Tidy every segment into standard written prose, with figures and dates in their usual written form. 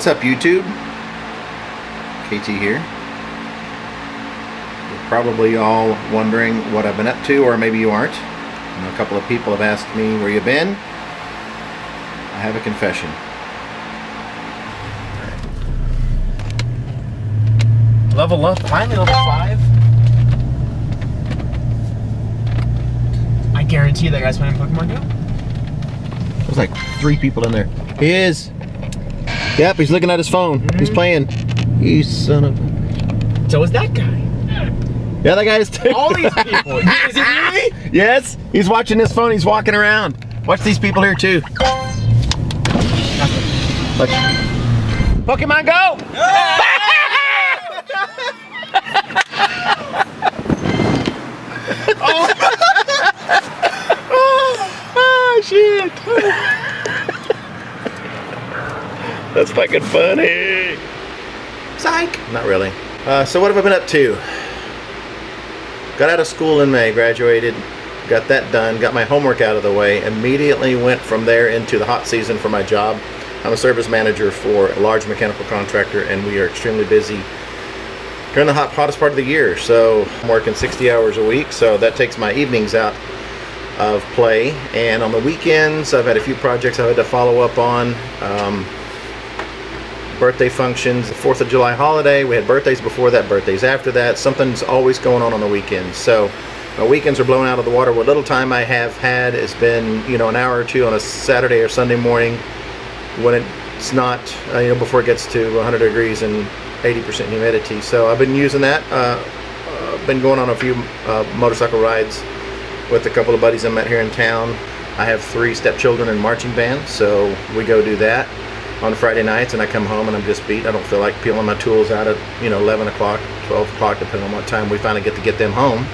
What's up, YouTube? KT here. You're probably all wondering what I've been up to, or maybe you aren't. You know, a couple of people have asked me where you've been. I have a confession. Level up, finally level 5. I guarantee that guy's playing Pokemon Go. There's like 3 people in there. He is. Yep, he's looking at his phone. He's playing. You son of a... So is that guy. Yeah, that guy is too. All these people. Is it me? Yes, he's watching his phone. He's walking around. Watch these people here too. Look. Pokemon Go! Oh, shit. That's fucking funny. Psych. Not really. So what have I been up to? Got out of school in May, graduated, got that done, got my homework out of the way, immediately went from there into the hot season for my job. I'm a service manager for a large mechanical contractor, and we are extremely busy during the hottest part of the year. So I'm working 60 hours a week, so that takes my evenings out of play. And on the weekends, I've had a few projects I've had to follow up on. Birthday functions, the 4th of July holiday, we had birthdays before that, birthdays after that. Something's always going on the weekends. So my weekends are blown out of the water. What little time I have had has been, you know, an hour or two on a Saturday or Sunday morning when it's not, before it gets to 100 degrees and 80% humidity. So I've been using that. Been going on a few motorcycle rides with a couple of buddies I met here in town. I have 3 stepchildren in marching band, so we go do that on Friday nights, and I come home and I'm just beat. I don't feel like peeling my tools out at 11 o'clock, 12 o'clock, depending on what time we finally get them home.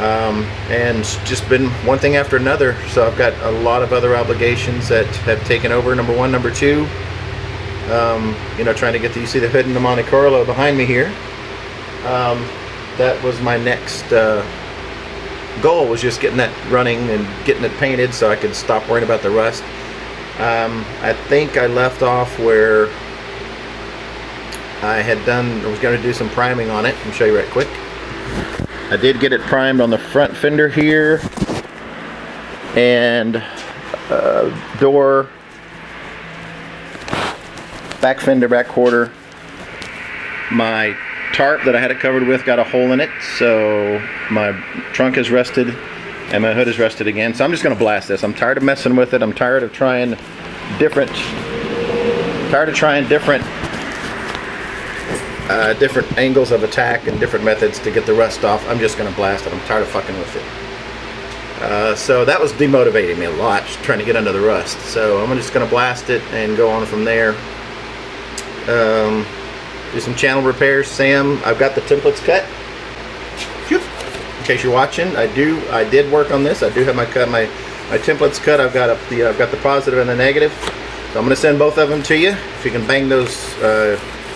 And it's just been one thing after another. So I've got a lot of other obligations that have taken over. Number 1, number 2, trying to get you see the hood in the Monte Carlo behind me here. That was my next goal, was just getting that running and getting it painted so I could stop worrying about the rust. I think I left off where I was going to do some priming on it. Let me show you right quick. I did get it primed on the front fender here, and door, back fender, back quarter. My tarp that I had it covered with got a hole in it, so my trunk is rusted and my hood is rusted again. So I'm just going to blast this. I'm tired of messing with it. I'm tired of trying different angles of attack and different methods to get the rust off. I'm just going to blast it. I'm tired of fucking with it. So that was demotivating me a lot, just trying to get under the rust. So I'm just going to blast it and go on from there. Do some channel repairs. Sam, I've got the templates cut. In case you're watching, I did work on this. I do have my templates cut. I've got the positive and the negative. So I'm going to send both of them to you. If you can bang those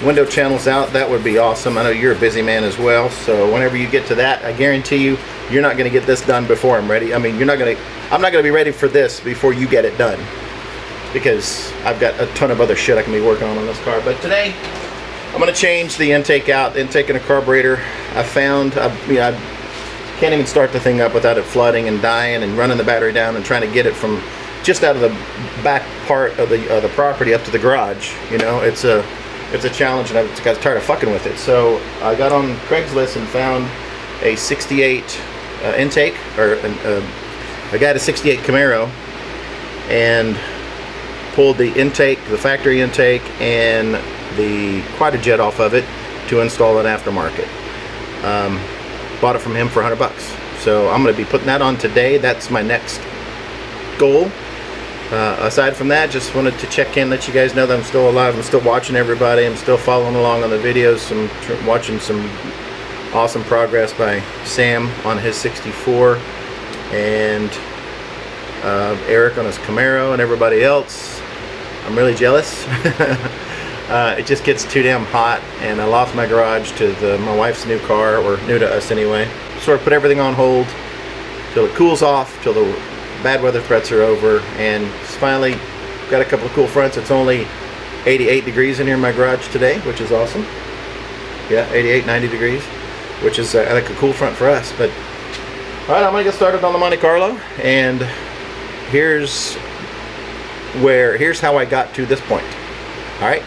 window channels out, that would be awesome. I know you're a busy man as well, so whenever you get to that, I guarantee you're not going to get this done before I'm ready. I mean, I'm not going to be ready for this before you get it done, because I've got a ton of other shit I can be working on this car. But today, I'm going to change the intake out, the intake and a carburetor. I found, I can't even start the thing up without it flooding and dying and running the battery down and trying to get it from just out of the back part of the property up to the garage. It's a challenge, and I got tired of fucking with it. So I got on Craigslist and found a 68 intake, or I got a 68 Camaro, and pulled the intake, the factory intake, and the quad-jet off of it to install an aftermarket. Bought it from him for $100. So I'm going to be putting that on today. That's my next goal. Aside from that, just wanted to check in, let you guys know that I'm still alive. I'm still watching everybody. I'm still following along on the videos. I'm watching some awesome progress by Sam on his 64, and Eric on his Camaro, and everybody else. I'm really jealous. It just gets too damn hot, and I lost my garage to my wife's new car, or new to us anyway. Sort of put everything on hold till it cools off, till the bad weather threats are over, and finally got a couple of cool fronts. It's only 88 degrees in here in my garage today, which is awesome. Yeah, 88, 90 degrees, which is I think a cool front for us. But all right, I'm gonna get started on the Monte Carlo, and here's how I got to this point. All right.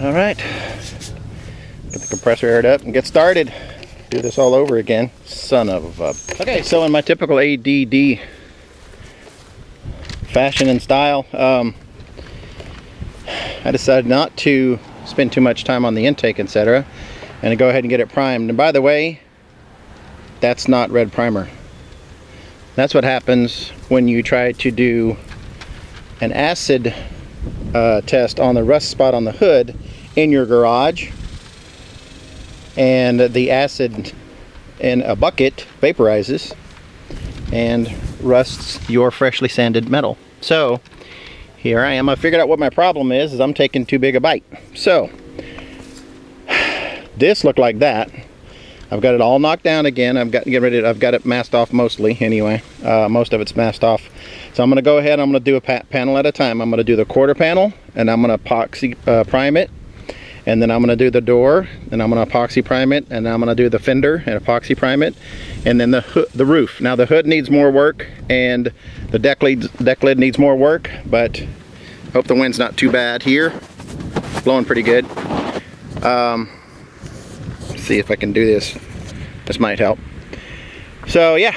All right, get the compressor aired up and get started. Do this all over again. Son of a... Okay, so in my typical ADD fashion and style, I decided not to spend too much time on the intake, etc., and to go ahead and get it primed. And by the way, that's not red primer. That's what happens when you try to do an acid test on the rust spot on the hood in your garage, and the acid in a bucket vaporizes and rusts your freshly sanded metal. So here I am. I figured out what my problem is I'm taking too big a bite. So this looked like that. I've got it all knocked down again. I've got it masked off mostly anyway. Most of it's masked off. So I'm going to go ahead, I'm going to do a panel at a time. I'm going to do the quarter panel, and I'm going to epoxy prime it. And then I'm going to do the door, and I'm going to epoxy prime it. And then I'm going to do the fender and epoxy prime it. And then the roof. Now the hood needs more work, and the deck lid needs more work, but I hope the wind's not too bad here. Blowing pretty good. See if I can do this. This might help. So yeah,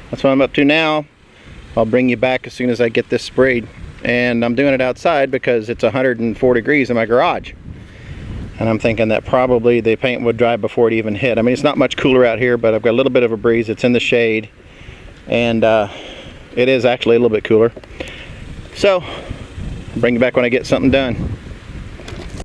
that's what I'm up to now. I'll bring you back as soon as I get this sprayed. And I'm doing it outside because it's 104 degrees in my garage. And I'm thinking that probably the paint would dry before it even hit. I mean, it's not much cooler out here, but I've got a little bit of a breeze. It's in the shade, and it is actually a little bit cooler. So I'll bring you back when I get something done.